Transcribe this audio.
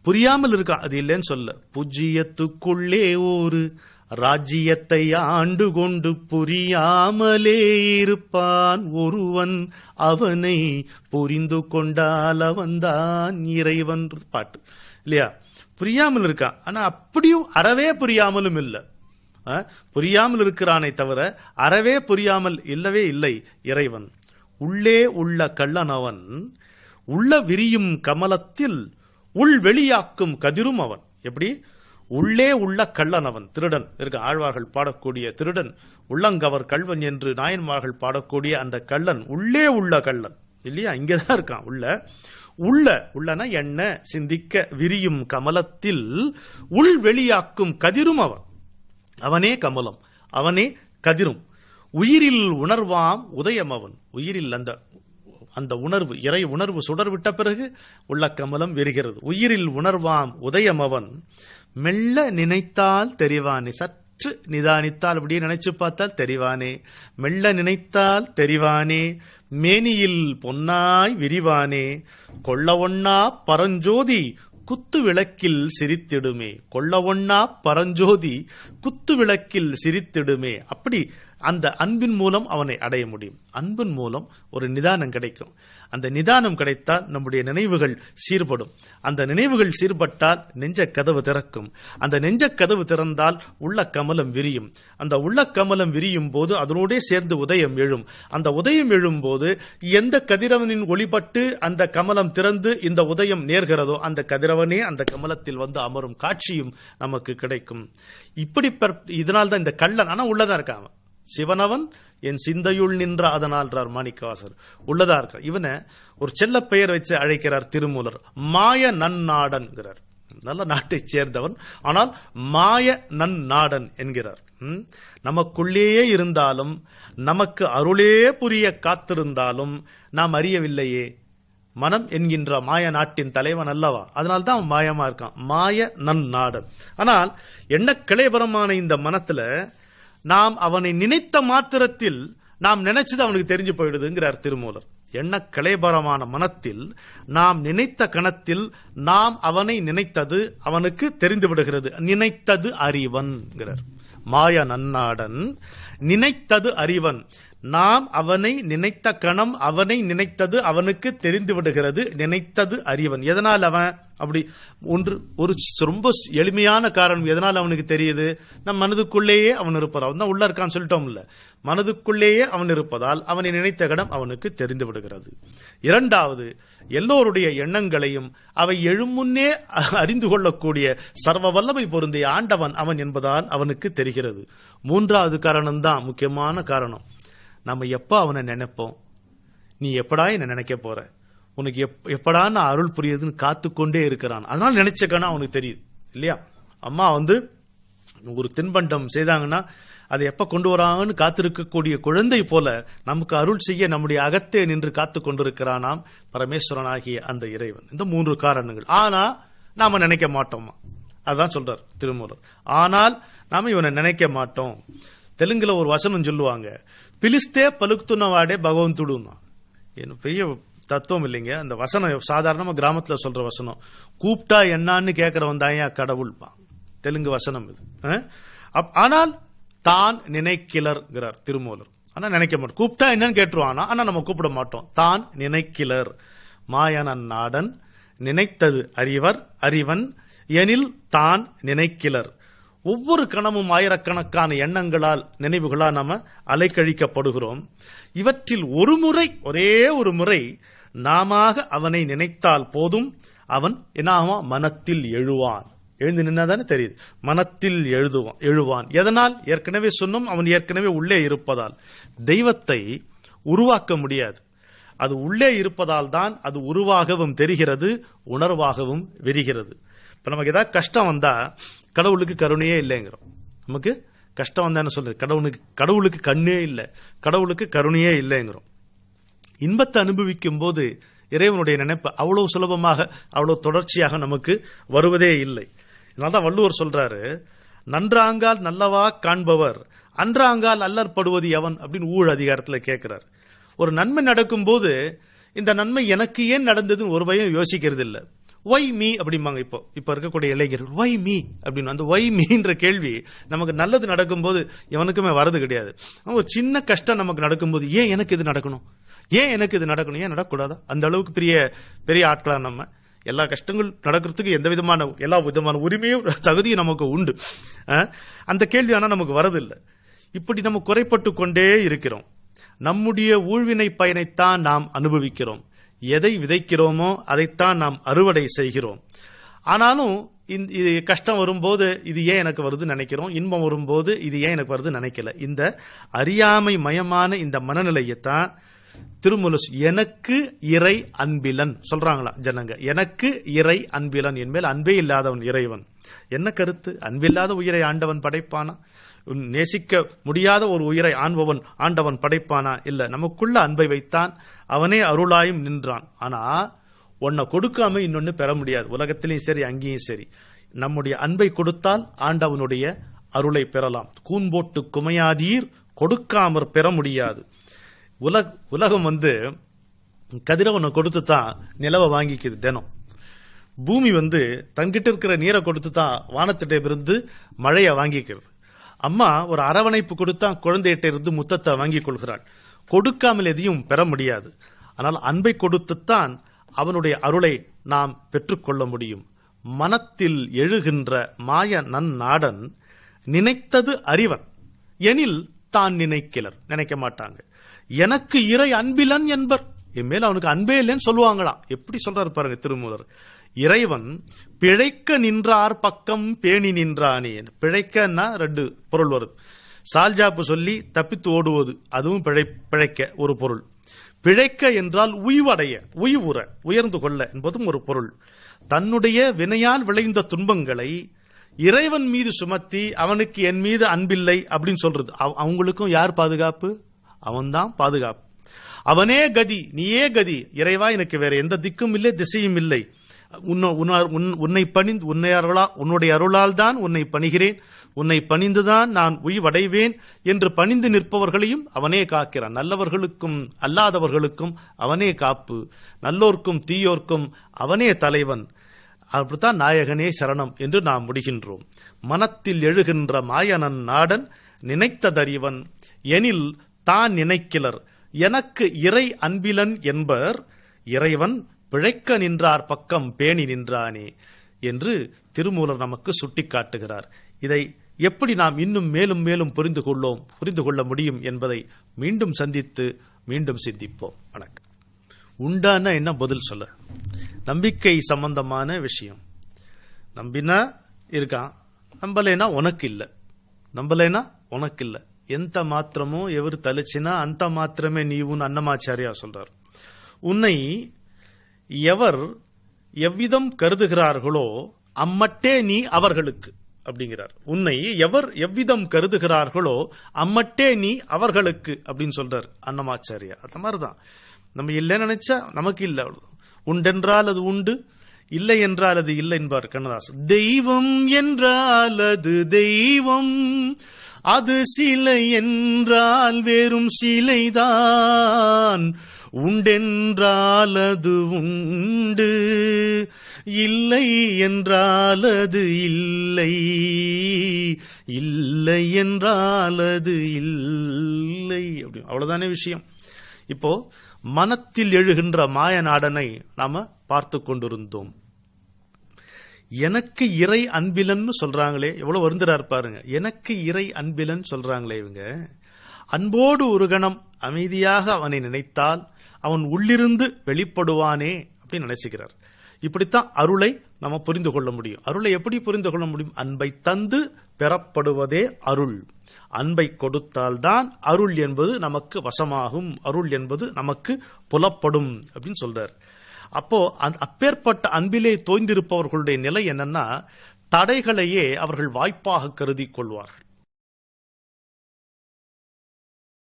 புரியாமல் இருக்கான், அது இல்லைன்னு சொல்ல. பூஜ்ஜியத்துக்குள்ளே ஒரு ராஜ்யத்தை ஆண்டு கொண்டு புரியாமலே இருப்பான் ஒருவன், அவனை புரிந்து கொண்டால் அவன்தான் இறைவன். பாட்டு இல்லையா? புரியாமல் இருக்கான், ஆனா அப்படியும் அறவே புரியாமலும் இல்லை. புரியாமல் இருக்கிறானே தவிர அறவே புரியாமல் இல்லவே இல்லை இறைவன். உள்ளே உள்ள கள்ளனவன், உள்ள விரியும் கமலத்தில் உள் வெளியாக்கும் கதிரும் அவன். எப்படி? உள்ளே உள்ள கள்ளன் அவன், திருடன் இருக்க. ஆழ்வார்கள் பாடக்கூடிய திருடன், உள்ளங்கவர் கள்வன் என்று நாயன்மார்கள் பாடக்கூடிய அந்த கள்ளன் உள்ளே உள்ள கள்ளன் இல்லையா? இங்கதான் இருக்கான். உள்ளனா என்ன சிந்திக்க விரியும் கமலத்தில் உள் வெளியாக்கும் கதிரும் அவன். அவனே கமலம், அவனே கதிரும். உயிரில் உணர்வாம் உதயம் அவன். உயிரில் அந்த உணர்வு, இறை உணர்வு சுடர் விட்ட பிறகு உள்ள கமலம் விரிகிறது. உயிரில் உணர்வாம் உதயம் அவன். மெல்ல நினைத்தால் தெரிவானே, சற்று நிதானித்தால் அப்படியே நினைச்சு பார்த்தால் தெரிவானே. மெல்ல நினைத்தால் தெரிவானே, மேனியில் பொன்னாய் விரிவானே. கொள்ள ஒண்ணா பரஞ்சோதி குத்து விளக்கில் சிரித்திடுமே. கொள்ள ஒண்ணா பரஞ்சோதி குத்து விளக்கில் சிரித்திடுமே. அப்படி அந்த அன்பின் மூலம் அவனை அடைய முடியும். அன்பின் மூலம் ஒரு நிதானம் கிடைக்கும். அந்த நிதானம் கிடைத்தால் நம்முடைய நினைவுகள் சீர்படும். அந்த நினைவுகள் சீர்பட்டால் நெஞ்ச கதவு திறக்கும். அந்த நெஞ்ச கதவு திறந்தால் உள்ள கமலம் விரியும். அந்த உள்ள கமலம் விரியும் போது அதனோடே சேர்ந்து உதயம் எழும். அந்த உதயம் எழும் போது எந்த கதிரவனின் ஒளிபட்டு அந்த கமலம் திறந்து இந்த உதயம் நேர்கிறதோ அந்த கதிரவனே அந்த கமலத்தில் வந்து அமரும் காட்சியும் நமக்கு கிடைக்கும். இப்படி இதனால் தான் இந்த கள்ளன் ஆனா உள்ளதா இருக்காம சிவனவன் என் சிந்தையுள் நின்ற அதனால் மாணிக்கவாசர் உள்ளதா இருக்க. இவனை ஒரு செல்ல பெயர் வச்சு அழைக்கிறார் திருமூலர். மாய நன்னாடன்கிறார். நல்ல நாட்டை சேர்ந்தவன், ஆனால் மாய நன்னாடன் என்கிறார். நமக்குள்ளேயே இருந்தாலும் நமக்கு அருளே புரிய காத்திருந்தாலும் நாம் அறியவில்லையே. மனம் என்கின்ற மாய நாட்டின் தலைவன் அல்லவா, அதனால்தான் மாயமா இருக்கான். மாய நன்னாடன். ஆனால் என்ன கிளைபரமான இந்த மனத்துல நாம் அவனை நினைத்த மாத்திரத்தில் நாம் நினைச்சது அவனுக்கு தெரிஞ்சு போயிடுதுங்கிறார் திருமூலர். என்ன கிளைபரமான மனத்தில் நாம் நினைத்த கணத்தில் நாம் அவனை நினைத்தது அவனுக்கு தெரிந்து விடுகிறது. நினைத்தது அறிவன். மாய நன்னாடன் நினைத்தது அறிவன். நாம் அவனை நினைத்த கணம் அவனை நினைத்தது அவனுக்கு தெரிந்து விடுகிறது. நினைத்தது அறிவன். எதனால் அவன் அப்படி ஒரு ரொம்ப எளிமையான காரணம். எதனால் அவனுக்கு தெரியுது? நம் மனதுக்குள்ளேயே அவன் இருப்பதால். அவன் தான் உள்ள இருக்கான்னு சொல்லிட்டோம் இல்ல, மனதுக்குள்ளேயே அவன் இருப்பதால் அவனை நினைத்த கணம் அவனுக்கு தெரிந்து விடுகிறது. இரண்டாவது, எல்லோருடைய எண்ணங்களையும் அவை எழுமுன்னே அறிந்து கொள்ளக்கூடிய சர்வ வல்லமை பொருந்திய ஆண்டவன் அவன் என்பதால் அவனுக்கு தெரிகிறது. மூன்றாவது காரணம் தான் முக்கியமான காரணம். நம்ம எப்ப அவனை நினைப்போம், நீ எப்படா என்ன நினைக்க போற, உனக்கு எப்படா நான் அருள் புரியுதுன்னு காத்துக்கொண்டே இருக்கிறான். அதனால நினைச்சக்கன்னா அவனுக்கு தெரியுது இல்லையா? அம்மா ஒரு தின்பண்டம் செய்தாங்கன்னா அதை எப்ப கொண்டு வராங்கன்னு காத்திருக்கக்கூடிய குழந்தை போல நமக்கு அருள் செய்ய நம்முடைய அகத்தே நின்று காத்து கொண்டிருக்கிறானாம் பரமேஸ்வரனாகிய அந்த இறைவன். இந்த மூன்று காரணங்கள். ஆனா நாம நினைக்க மாட்டோமா, அதான் சொல்றார் திருமூலர். ஆனால் நாம இவனை நினைக்க மாட்டோம். தெலுங்குல ஒரு வசனம் சொல்லுவாங்க, பிலிஸ்தே பலுக்துனவாடே பகவந்துடுன்னா. என்ன பெரிய தத்துவம் இல்லைங்க அந்த வசனம். சாதாரணமா கிராமத்துல சொல்ற வசனம். கூப்பிட்டா என்னான்னு கேட்கறவன் தான் கடவுள். தெலுங்கு வசனம் இது. ஆனால் தான் நினைக்கிலர்கிறார் திருமூலர். ஆனா நினைக்க மாட்டோம். கூப்பிட்டா என்னன்னு கேட்டுருவானா, ஆனா நம்ம கூப்பிட மாட்டோம். தான் நினைக்கிலர். மாயனன் நாடன் நினைத்தது அறிவன் எனில் தான் நினைக்கிலர். ஒவ்வொரு கணமும் ஆயிரக்கணக்கான எண்ணங்களால் நினைவுகளால் நாம அலைக்கழிக்கப்படுகிறோம். இவற்றில் ஒரே ஒரு முறை நாம அவனை நினைத்தால் போதும், அவன் என்ன மனத்தில் எழுவான். எழுந்து நின்னாதானே தெரியுது. மனத்தில் எழுவான். எதனால்? ஏற்கனவே சொன்னோம், அவன் ஏற்கனவே உள்ளே இருப்பதால். தெய்வத்தை உருவாக்க முடியாது. அது உள்ளே இருப்பதால் தான் அது உருவாகவும் தெரிகிறது, உணர்வாகவும் விரிகிறது. இப்ப நமக்கு ஏதாவது கஷ்டம் வந்தா கடவுளுக்கு கருணையே இல்லைங்கிறோம். நமக்கு கஷ்டம் வந்தா என்ன சொல்றது? கடவுளுக்கு கண்ணே இல்லை, கடவுளுக்கு கருணையே இல்லைங்கிறோம். இன்பத்தை அனுபவிக்கும் போது இறைவனுடைய நினைப்பு அவ்வளவு சுலபமாக அவ்வளவு தொடர்ச்சியாக நமக்கு வருவதே இல்லை. இதனால்தான் வள்ளுவர் சொல்றாரு, நன்றாங்கால் நல்லவா காண்பவர் அன்றாங்கால் அல்லற்படுவது எவன் அப்படின்னு ஊழ் அதிகாரத்துல கேட்கிறார். ஒரு நன்மை நடக்கும் போது இந்த நன்மை எனக்கு ஏன் நடந்ததுன்னு ஒரு பயம் யோசிக்கிறது இல்லை. ஒய் மீ அப்படிம்பாங்க. இப்ப இருக்கக்கூடிய இளைஞர்கள் ஒய் மீ அப்படின்னு. அந்த ஒய் மீன்ற கேள்வி நமக்கு நல்லது நடக்கும்போது எவனுக்குமே வரது கிடையாது. ஒரு சின்ன கஷ்டம் நமக்கு நடக்கும்போது ஏன் எனக்கு இது நடக்கணும், ஏன் எனக்கு இது நடக்கணும், ஏன் நடக்கக்கூடாதா? அந்த அளவுக்கு பெரிய ஆட்களா நம்ம. எல்லா கஷ்டங்கள் நடக்கிறதுக்கு எல்லா விதமான உரிமையும் தகுதியும் நமக்கு உண்டு. அந்த கேள்வி ஆனா நமக்கு வரதில்லை. இப்படி நம்ம குறைப்பட்டு கொண்டே இருக்கிறோம். நம்முடைய ஊழ்வினை பயனைத்தான் நாம் அனுபவிக்கிறோம். எதை விதைக்கிறோமோ அதைத்தான் நாம் அறுவடை செய்கிறோம். ஆனாலும் இது கஷ்டம் வரும்போது இது ஏன் எனக்கு வருதுன்னு நினைக்கிறோம், இன்பம் வரும்போது இது ஏன் எனக்கு வருதுன்னு நினைக்கல. இந்த அறியாமை மயமான இந்த மனநிலையத்தான் திருமூலர் எனக்கு இறை அன்பிலன் சொல்றாங்களா ஜனங்க. எனக்கு இறை அன்பிலன், என்மேல் அன்பே இல்லாதவன் இறைவன். என்ன கருத்து? அன்பில்லாத உயிரை ஆண்டவன் படைப்பானா? நேசிக்க முடியாத ஒரு உயிரை ஆண்டவன் படைப்பானா? இல்ல. நமக்குள்ள அன்பை வைத்தான், அவனே அருளாயும் நின்றான். ஆனா ஒன்ன கொடுக்காம இன்னொன்னு பெற முடியாது. உலகத்திலையும் சரி அங்கேயும் சரி நம்முடைய அன்பை கொடுத்தால் ஆண்டவனுடைய அருளை பெறலாம். கூன்போட்டு குமையாதீர் கொடுக்காமற் பெற முடியாது. உலகம் கதிரவனை கொடுத்து தான் நிலவை வாங்கிக்குது தினம். பூமி தங்கிட்டு இருக்கிற நீரை கொடுத்து தான் வானத்திட்ட இருந்து மழையை வாங்கிக்கிறது. அம்மா ஒரு அரவணைப்பு கொடுத்தா குழந்தையிட்ட இருந்து முத்தத்தை வாங்கிக் கொள்கிறாள். கொடுக்காமல் எதையும் பெற முடியாது. ஆனால் அன்பை கொடுத்துத்தான் அவனுடைய அருளை நாம் பெற்றுக்கொள்ள முடியும். மனத்தில் எழுகின்ற மாய நன்னாடன் நினைத்தது அறிவன் எனில் தான் நினைக்கலர், நினைக்க மாட்டாங்க. எனக்கு இறை அன்பிலன் என்பர், என் மேல அவனுக்கு அன்பே இல்லைன்னு சொல்லுவாங்களாம். எப்படி சொல்றாரு பாருங்க திருமூலர். இறைவன் பிழைக்க நின்றார் பக்கம் பேணி நின்றானே. பிழைக்கன்னா 2 பொருள் வருது. சால்ஜாப்பு சொல்லி தப்பித்து ஓடுவது, அதுவும் பிழைக்க ஒரு பொருள். பிழைக்க என்றால் உய்வடைய, உயர்ந்து கொள்ள என்பதும் ஒரு பொருள். தன்னுடைய வினையால் விளைந்த துன்பங்களை இறைவன் மீது சுமத்தி அவனுக்கு என் மீது அன்பில்லை அப்படின்னு சொல்றது. அவங்களுக்கும் யார் பாதுகாப்பு? அவன்தான் பாதுகாப்பு. அவனே கதி, நீயே கதி. இறைவா எனக்கு வேற எந்த திக்கும் இல்லை, திசையும் இல்லை. உன்னை பணிந்து உன்னுடைய அருளால் தான் உன்னை பணிகிறேன், உன்னை பணிந்துதான் நான் உய்வடைவேன் என்று பணிந்து நிற்பவர்களையும் அவனே காக்கிறான். நல்லவர்களுக்கும் அல்லாதவர்களுக்கும் அவனே காப்பு, நல்லோர்க்கும் தீயோர்க்கும் அவனே தலைவன். அப்படித்தான் நாயகனே சரணம் என்று நாம் முடிகின்றோம். மனத்தில் எழுகின்ற மாயனன் நாடன் நினைத்ததறிவன் எனில் தான் நினைக்கிலர். எனக்கு இறை அன்பிலன் என்பர், இறைவன் பிழைக்க நின்றார் பக்கம் பேணி நின்றானே என்று திருமூலர் நமக்கு சுட்டிக்காட்டுகிறார். இதை எப்படி நாம் இன்னும் மேலும் மேலும் புரிந்து கொள்ள முடியும் என்பதை மீண்டும் சந்தித்து மீண்டும் சிந்திப்போம். வணக்கம். உண்டான என்ன பதில் சொல்ல? நம்பிக்கை சம்பந்தமான விஷயம். நம்பினா இருக்கான், நம்பலைனா உனக்கு இல்ல, நம்பலைனா உனக்கு இல்ல. எந்த மாத்திரமோ எவரு தலிச்சினா அந்த மாத்திரமே நீவும் அன்னமாச்சாரியா சொல்றார். உன்னை எவர் எவ்விதம் கருதுகிறார்களோ அம்மட்டே நீ அவர்களுக்கு அப்படிங்கிறார். உன்னை எவர் எவ்விதம் கருதுகிறார்களோ அம்மட்டே நீ அவர்களுக்கு அப்படின்னு சொல்றார் அன்னமாச்சாரியா. அந்த மாதிரிதான் நம்ம இல்லைன்னு நினைச்சா நமக்கு இல்லை, உண்டென்றால் அது உண்டு, இல்லை என்றால் அது இல்லை என்பார் கண்ணதாசன். தெய்வம் என்றால் அது தெய்வம், அது சிலை என்றால் வெறும் சிலைதான். உண்டென்றால் அது உண்டு, இல்லை என்றால் அது இல்லை, இல்லை என்றால் அது இல்லை. அப்படி அவ்வளவுதானே விஷயம். இப்போ மனத்தில் எழுகின்ற மாயநாடனை நாம பார்த்து கொண்டிருந்தோம். எனக்கு இறை அன்பிலன் சொல்றாங்களே, எவ்வளவு வருந்துறாரு பாருங்க. எனக்கு இறை அன்பிலன் சொல்றாங்களே இவங்க. அன்போடு ஒரு கணம் அமைதியாக அவனை நினைத்தால் அவன் உள்ளிருந்து வெளிப்படுவானே அப்படின்னு நினைச்சுக்கிறார். இப்படித்தான் அருளை நம்ம புரிந்து கொள்ள முடியும். அருளை எப்படி புரிந்து கொள்ள முடியும்? அன்பை தந்து பெறப்படுவதே அருள். அன்பை கொடுத்தால்தான் அருள் என்பது நமக்கு வசமாகும், அருள் என்பது நமக்கு புலப்படும் அப்படின்னு சொல்றார். அப்போ அப்பேற்பட்ட அன்பிலே தோய்ந்திருப்பவர்களுடைய நிலை என்னன்னா, தடைகளையே அவர்கள் வாய்ப்பாக கருதி கொள்வார்கள்.